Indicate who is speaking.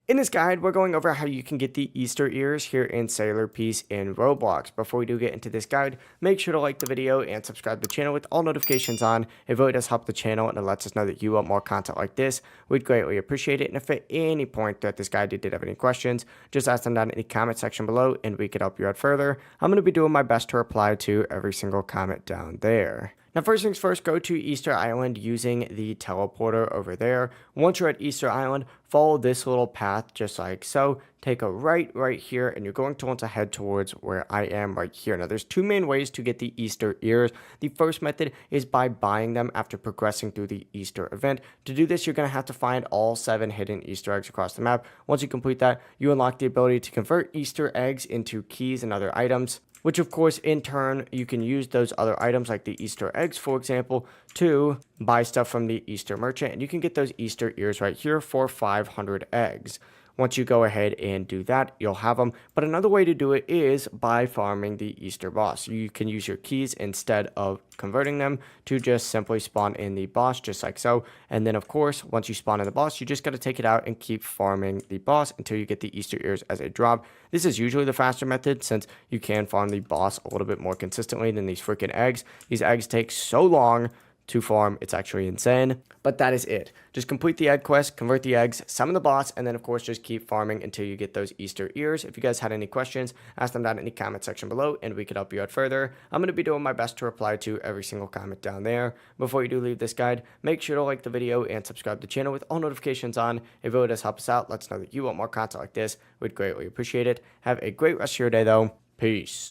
Speaker 1: In this guide, we're going over how you can get the Easter ears here in Sailor Piece in Roblox. Before we do get into this guide, make sure to like the video and subscribe to the channel with all notifications on. It really does help the channel and it lets us know that you want more content like this. We'd greatly appreciate it. And if at any point throughout this guide you did have any questions, just ask them down in the comment section below and we could help you out further. I'm going to be doing my best to reply to every single comment down there. Now, first things first, go to Easter Island using the teleporter over there. Once you're at Easter Island, follow this little path just like so. Take a right here, and you're going to want to head towards where I am right here. Now, there's two main ways to get the Easter ears. The first method is by buying them after progressing through the Easter event. To do this, you're going to have to find all 7 hidden Easter eggs across the map. Once you complete that, you unlock the ability to convert Easter eggs into keys and other items, which of course in turn you can use those other items like the Easter eggs, for example, to buy stuff from the Easter merchant, and you can get those Easter ears right here for 500 eggs. Once you go ahead and do that, you'll have them. But another way to do it is by farming the Easter boss. You can use your keys instead of converting them to just simply spawn in the boss just like so. And then of course, once you spawn in the boss, you just got to take it out and keep farming the boss until you get the Easter ears as a drop. This is usually the faster method since you can farm the boss a little bit more consistently than these freaking eggs. These eggs take so long to farm, it's actually insane. But that is it. Just complete the egg quest, convert the eggs, summon the boss, and then of course just keep farming until you get those Easter ears. If you guys had any questions, ask them down in the comment section below and we could help you out further. I'm going to be doing my best to reply to every single comment down there. Before you do leave this guide, make sure to like the video and subscribe to the channel with all notifications on. It really does help us out. Let's know that you want more content like this. We'd greatly appreciate it. Have a great rest of your day though. Peace.